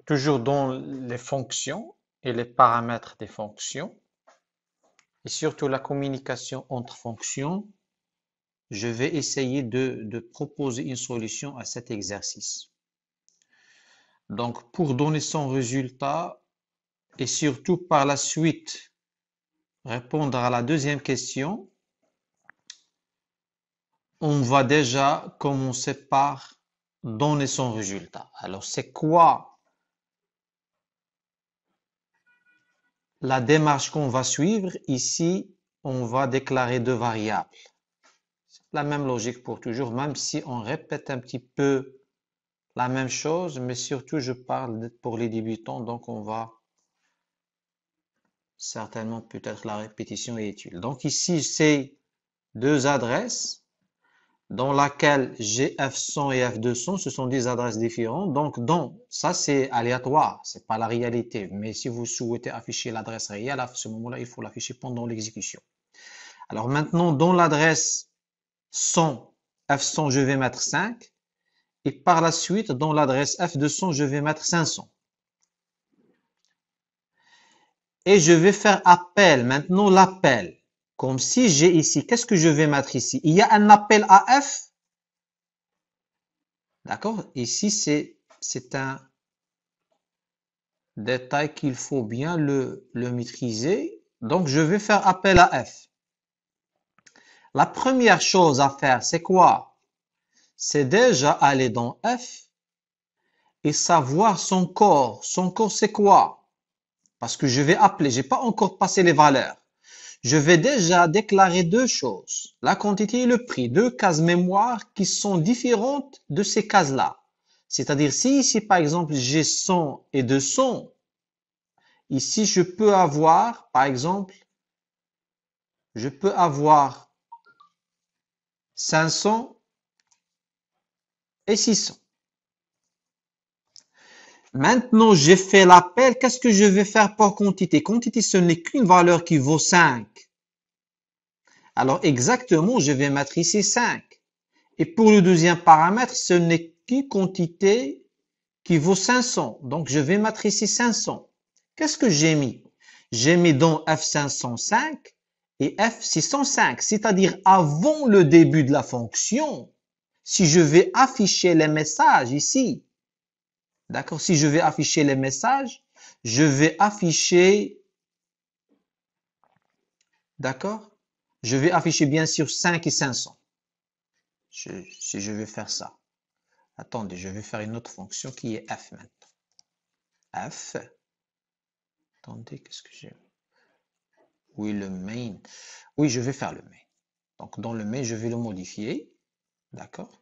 toujours dans les fonctions et les paramètres des fonctions, et surtout la communication entre fonctions, je vais essayer de proposer une solution à cet exercice. Donc, pour donner son résultat et surtout par la suite répondre à la deuxième question, on va déjà commencer par donner son résultat. Alors, c'est quoi la démarche qu'on va suivre? Ici, on va déclarer deux variables. C'est la même logique pour toujours, même si on répète un petit peu la même chose, mais surtout je parle pour les débutants, donc on va certainement peut-être la répétition est utile. Donc ici, c'est deux adresses dans laquelle j'ai F100 et F200, ce sont des adresses différentes. Donc, ça c'est aléatoire, c'est pas la réalité. Mais si vous souhaitez afficher l'adresse réelle, à ce moment-là, il faut l'afficher pendant l'exécution. Alors maintenant, dans l'adresse 100, F100, je vais mettre 5. Et par la suite, dans l'adresse F200, je vais mettre 500. Et je vais faire appel. Maintenant, l'appel. Comme si j'ai ici, qu'est-ce que je vais mettre ici? Il y a un appel à F. D'accord? Ici, c'est un détail qu'il faut bien le maîtriser. Donc, je vais faire appel à F. La première chose à faire, c'est quoi? C'est déjà aller dans F et savoir son corps. Son corps, c'est quoi? Parce que je vais appeler, j'ai pas encore passé les valeurs. Je vais déjà déclarer deux choses, la quantité et le prix, deux cases mémoire qui sont différentes de ces cases-là. C'est-à-dire, si ici, par exemple, j'ai 100 et 200, ici, je peux avoir, par exemple, je peux avoir 500 et 600. Maintenant, j'ai fait l'appel. Qu'est-ce que je vais faire pour quantité? Quantité, ce n'est qu'une valeur qui vaut 5. Alors, exactement, je vais mettre ici 5. Et pour le deuxième paramètre, ce n'est qu'une quantité qui vaut 500. Donc, je vais mettre ici 500. Qu'est-ce que j'ai mis? J'ai mis dans F505 et F605, c'est-à-dire avant le début de la fonction. Si je vais afficher les messages ici, d'accord? Si je vais afficher les messages, je vais afficher, d'accord? Je vais afficher bien sûr 5 et 500. Si je vais faire ça. Attendez, je vais faire une autre fonction qui est F maintenant. F. Attendez, qu'est-ce que j'ai? Oui, le main. Oui, je vais faire le main. Donc, dans le main, je vais le modifier. D'accord?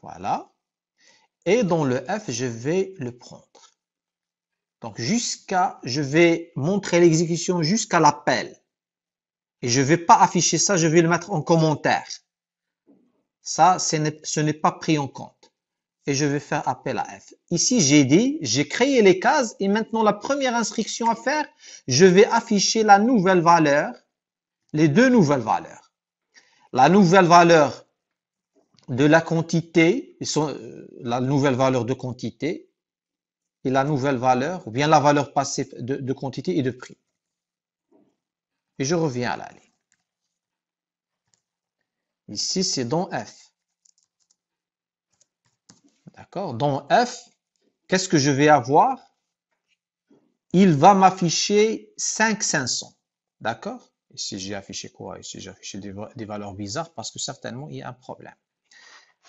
Voilà. Et dans le F, je vais le prendre. Donc, je vais montrer l'exécution jusqu'à l'appel. Et je ne vais pas afficher ça, je vais le mettre en commentaire. Ça, ce n'est pas pris en compte. Et je vais faire appel à F. Ici, j'ai dit, j'ai créé les cases et maintenant la première instruction à faire, je vais afficher la nouvelle valeur, les deux nouvelles valeurs. La nouvelle valeur de la quantité, la nouvelle valeur de quantité et la nouvelle valeur, ou bien la valeur passée de quantité et de prix. Et je reviens à la ligne. Ici, c'est dans F. D'accord? Dans F, qu'est-ce que je vais avoir? Il va m'afficher 500. D'accord? Ici, j'ai affiché quoi? Ici, j'ai affiché des valeurs bizarres parce que certainement, il y a un problème.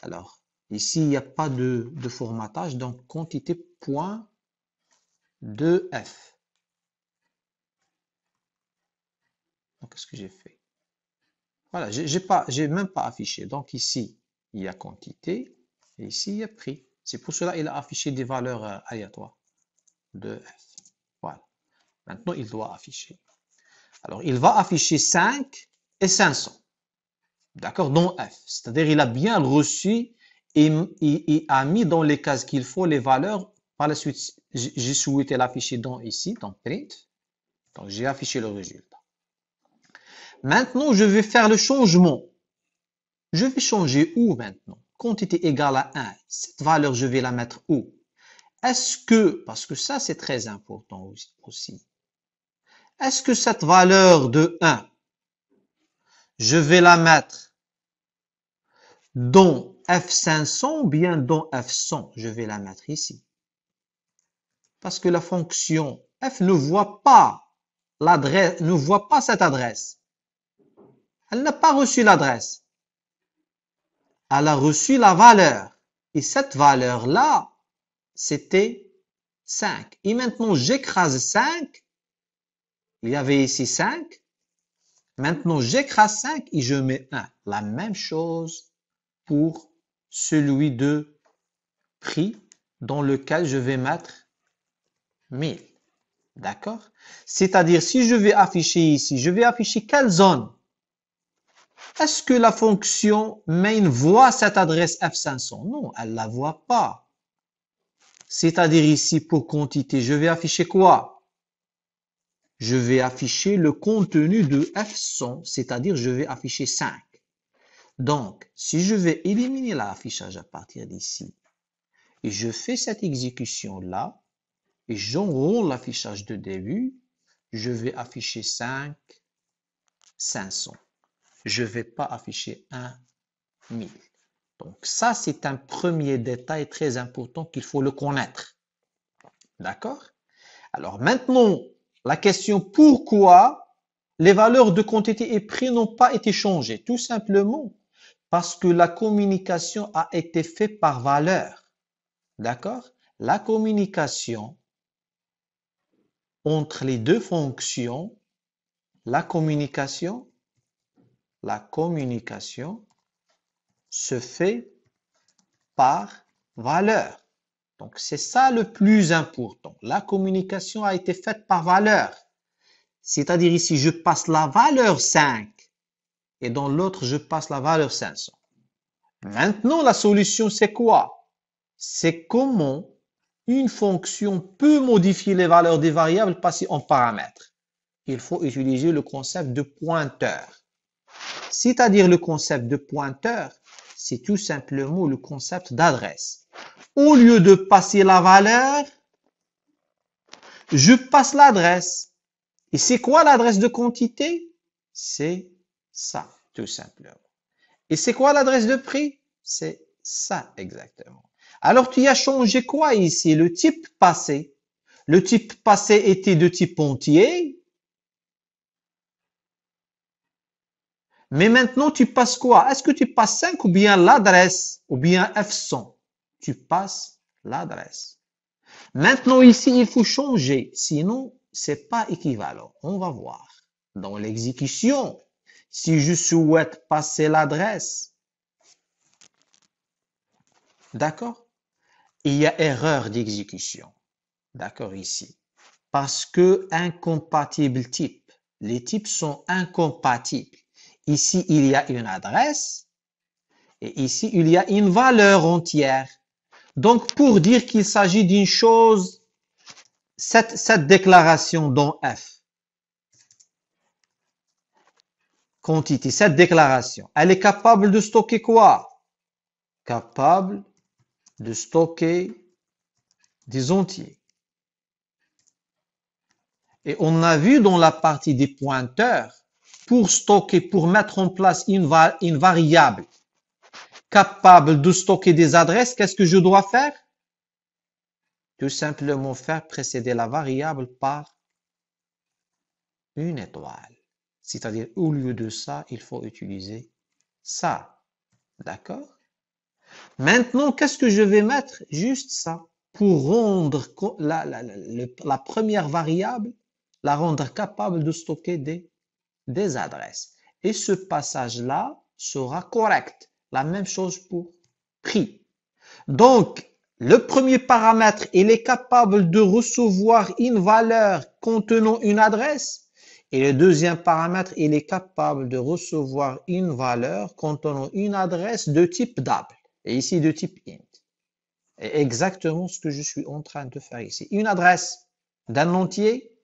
Alors, ici, il n'y a pas de formatage, donc quantité point de F. Donc, qu'est-ce que j'ai fait? Voilà, j'ai même pas affiché. Donc, ici, il y a quantité et ici, il y a prix. C'est pour cela qu'il a affiché des valeurs aléatoires de F. Voilà. Maintenant, il doit afficher. Alors, il va afficher 5 et 500. D'accord? Dans F. C'est-à-dire, il a bien reçu et a mis dans les cases qu'il faut les valeurs. Par la suite, j'ai souhaité l'afficher dans ici, dans print. Donc, j'ai affiché le résultat. Maintenant, je vais faire le changement. Je vais changer où maintenant? Quantité égale à 1. Cette valeur, je vais la mettre où? est-ce que, parce que ça c'est très important aussi, est-ce que cette valeur de 1, je vais la mettre dans F500 ou bien dans F100? Je vais la mettre ici. Parce que la fonction f ne voit pas l'adresse, ne voit pas cette adresse. Elle n'a pas reçu l'adresse. Elle a reçu la valeur. Et cette valeur-là, c'était 5. Et maintenant, j'écrase 5. Il y avait ici 5. Maintenant, j'écrase 5 et je mets 1. La même chose pour celui de prix dans lequel je vais mettre 1000. D'accord? C'est-à-dire, si je vais afficher ici, je vais afficher quelle zone? Est-ce que la fonction main voit cette adresse F500? Non, elle ne la voit pas. C'est-à-dire ici, pour quantité, je vais afficher quoi? Je vais afficher le contenu de F100, c'est-à-dire je vais afficher 5. Donc, si je vais éliminer l'affichage à partir d'ici, et je fais cette exécution-là, et j'enrôle l'affichage de début, je vais afficher 5, 500. Je ne vais pas afficher 1, 1000. Donc ça, c'est un premier détail très important qu'il faut le connaître. D'accord? Alors maintenant, la question pourquoi les valeurs de quantité et prix n'ont pas été changées? Tout simplement parce que la communication a été faite par valeur. D'accord? La communication entre les deux fonctions, la communication se fait par valeur. Donc, c'est ça le plus important. La communication a été faite par valeur. C'est-à-dire ici, je passe la valeur 5 et dans l'autre, je passe la valeur 500. Maintenant, la solution, c'est quoi? C'est comment une fonction peut modifier les valeurs des variables passées en paramètres. Il faut utiliser le concept de pointeur. C'est-à-dire le concept de pointeur, c'est tout simplement le concept d'adresse. Au lieu de passer la valeur, je passe l'adresse. Et c'est quoi l'adresse de quantité? C'est ça, tout simplement. Et c'est quoi l'adresse de prix? C'est ça, exactement. Alors, tu as changé quoi ici? Le type passé. Le type passé était de type entier. Mais maintenant, tu passes quoi? Est-ce que tu passes 5 ou bien l'adresse ou bien F100? Tu passes l'adresse. Maintenant, ici, il faut changer. Sinon, c'est pas équivalent. On va voir. Dans l'exécution, si je souhaite passer l'adresse, d'accord? Il y a erreur d'exécution. D'accord, ici. Parce que incompatible type. Les types sont incompatibles. Ici, il y a une adresse et ici, il y a une valeur entière. Donc, pour dire qu'il s'agit d'une chose, cette déclaration dans F, quantité, cette déclaration, elle est capable de stocker quoi? Capable de stocker des entiers. Et on a vu dans la partie des pointeurs, pour stocker, pour mettre en place une variable capable de stocker des adresses, qu'est-ce que je dois faire? Tout simplement faire précéder la variable par une étoile. C'est-à-dire, au lieu de ça, il faut utiliser ça. D'accord? Maintenant, qu'est-ce que je vais mettre? Juste ça. Pour rendre la première variable, la rendre capable de stocker des adresses. Et ce passage-là sera correct. La même chose pour prix. Donc, le premier paramètre, il est capable de recevoir une valeur contenant une adresse. Et le deuxième paramètre, il est capable de recevoir une valeur contenant une adresse de type double. Et ici, de type int. Et exactement ce que je suis en train de faire ici. Une adresse d'un entier,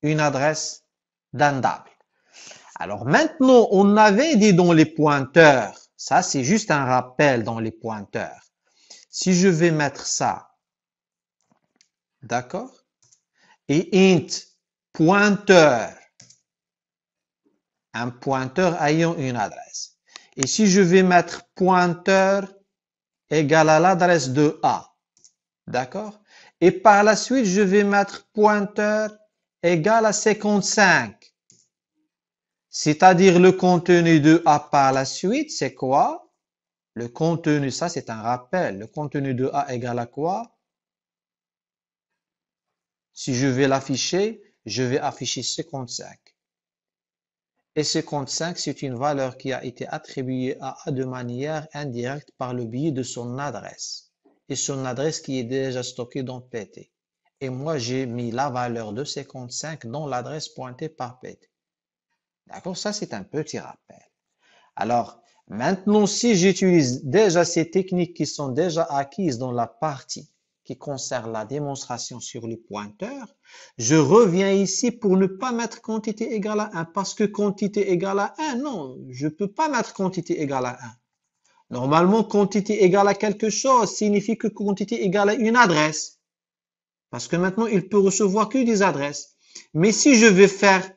une adresse d'un double. Alors maintenant, on avait dit dans les pointeurs, ça c'est juste un rappel dans les pointeurs. Si je vais mettre ça D'accord? Et int, pointeur. Un pointeur ayant une adresse. Et si je vais mettre pointeur égal à l'adresse de A, d'accord? Et par la suite, je vais mettre pointeur égal à 55. C'est-à-dire le contenu de A par la suite, c'est quoi? Le contenu, ça c'est un rappel. Le contenu de A égale à quoi? Si je vais l'afficher, je vais afficher 55. Et 55, c'est une valeur qui a été attribuée à A de manière indirecte par le biais de son adresse. Et son adresse qui est déjà stockée dans PT. Et moi, j'ai mis la valeur de 55 dans l'adresse pointée par PT. D'accord? Ça, c'est un petit rappel. Alors, maintenant, si j'utilise déjà ces techniques qui sont déjà acquises dans la partie qui concerne la démonstration sur le pointeur, je reviens ici pour ne pas mettre quantité égale à 1, parce que quantité égale à 1, non, je ne peux pas mettre quantité égale à 1. Normalement, quantité égale à quelque chose signifie que quantité égale à une adresse, parce que maintenant, il peut recevoir que des adresses. Mais si je veux faire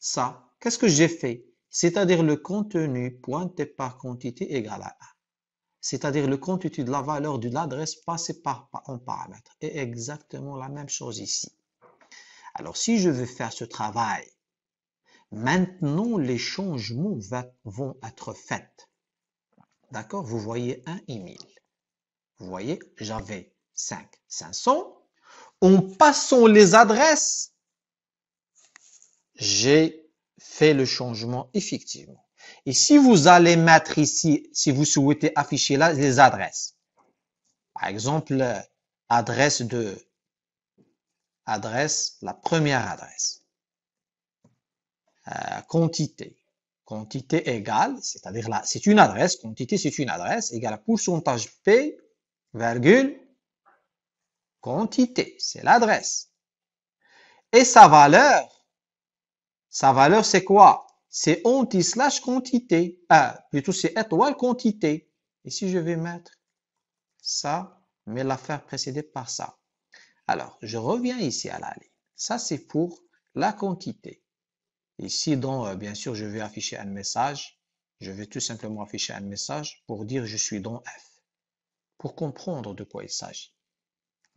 ça, qu'est-ce que j'ai fait? C'est-à-dire le contenu pointé par quantité égale à 1. C'est-à-dire le contenu de la valeur de l'adresse passée en paramètre. Et exactement la même chose ici. Alors, si je veux faire ce travail, maintenant les changements vont être faits. D'accord? Vous voyez 1 et 1000. Vous voyez, j'avais 5, 500. En passant les adresses, j'ai fait le changement effectivement. Et si vous allez mettre ici, si vous souhaitez afficher là les adresses, par exemple, la première adresse, quantité égale, c'est-à-dire là, c'est une adresse, quantité c'est une adresse, égale à pourcentage P, virgule, quantité, c'est l'adresse. Et sa valeur c'est quoi? C'est anti/quantité. Plutôt c'est étoile quantité. Et si je vais mettre ça, mais la faire précéder par ça. Alors, je reviens ici à la ligne. Ça, c'est pour la quantité. Ici, donc, bien sûr, je vais afficher un message. Je vais tout simplement afficher un message pour dire je suis dans F. Pour comprendre de quoi il s'agit.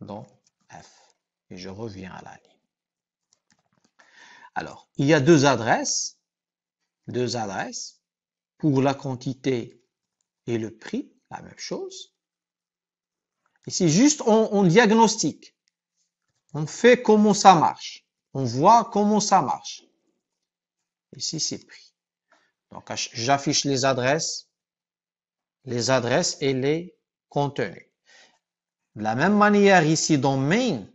Dans F. Et je reviens à la ligne. Alors, il y a deux adresses pour la quantité et le prix, la même chose. Ici, juste on diagnostique. On fait comment ça marche. On voit comment ça marche. Ici, c'est prix. Donc, j'affiche les adresses et les contenus. De la même manière, ici, dans main,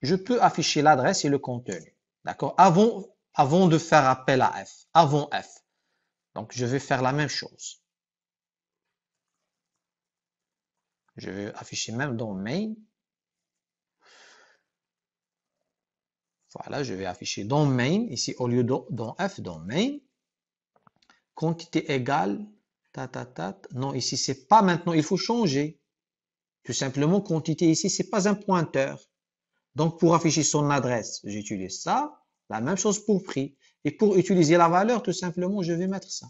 je peux afficher l'adresse et le contenu. D'accord? Avant de faire appel à F. Avant F. Donc, je vais faire la même chose. Je vais afficher même dans main. Voilà, je vais afficher dans main. Ici, au lieu de dans F, dans main. Quantité égale. Non, ici, c'est pas maintenant. Il faut changer. Tout simplement, quantité ici, c'est pas un pointeur. Donc, pour afficher son adresse, j'utilise ça. La même chose pour prix. Et pour utiliser la valeur, tout simplement, je vais mettre ça.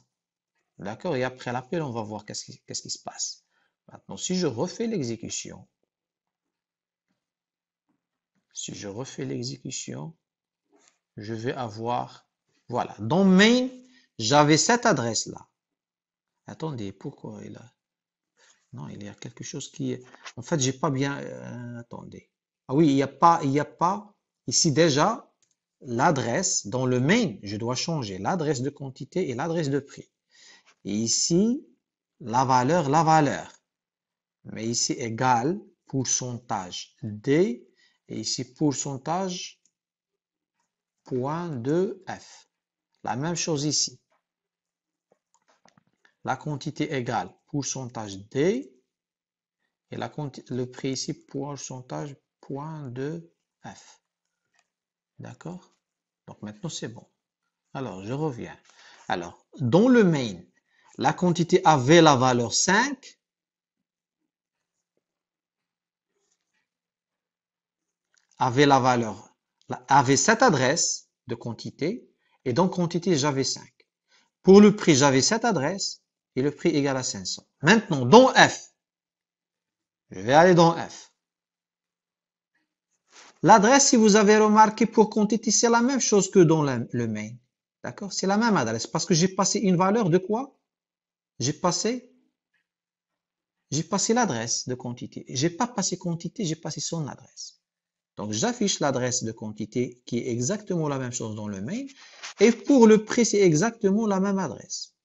D'accord? Et après l'appel, on va voir qu'est-ce qui se passe. Maintenant, si je refais l'exécution, je vais avoir, voilà, dans main, j'avais cette adresse-là. Attendez, pourquoi il a... Non, il y a quelque chose qui est... En fait, j'ai pas bien... attendez. Ah oui, il n'y a pas ici déjà l'adresse dans le main. Je dois changer l'adresse de quantité et l'adresse de prix. Et ici, la valeur. Mais ici, égale pourcentage D. Et ici, pourcentage point de F. La même chose ici. La quantité égale pourcentage D. Et le prix ici, pourcentage point de F. D'accord? Donc maintenant, c'est bon. Alors, je reviens. Alors, dans le main, la quantité avait la valeur 5. avait la valeur, avait cette adresse de quantité, et donc quantité, j'avais 5. Pour le prix, j'avais cette adresse, et le prix égal à 500. Maintenant, dans F, je vais aller dans F. L'adresse, si vous avez remarqué, pour quantité, c'est la même chose que dans le main. D'accord? C'est la même adresse, parce que j'ai passé une valeur de quoi? J'ai passé l'adresse de quantité. J'ai pas passé quantité, j'ai passé son adresse. Donc, j'affiche l'adresse de quantité qui est exactement la même chose dans le main. Et pour le prix, c'est exactement la même adresse.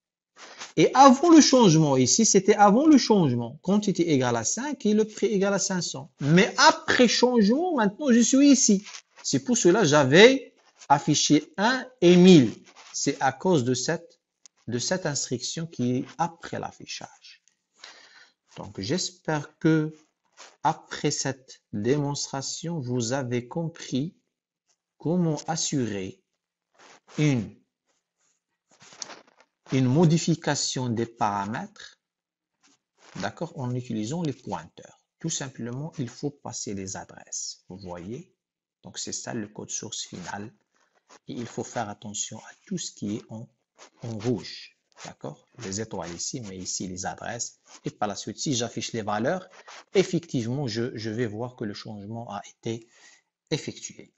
Et avant le changement, ici, c'était avant le changement. Quantité égale à 5 et le prix égal à 500. Mais après changement, maintenant, je suis ici. C'est pour cela j'avais affiché 1 et 1000. C'est à cause de cette instruction qui est après l'affichage. Donc, j'espère que après cette démonstration, vous avez compris comment assurer une modification des paramètres, d'accord, en utilisant les pointeurs. Tout simplement, il faut passer les adresses. Vous voyez? Donc, c'est ça le code source final. Et il faut faire attention à tout ce qui est en rouge. D'accord? Les étoiles ici, mais ici les adresses. Et par la suite, si j'affiche les valeurs, effectivement, je vais voir que le changement a été effectué.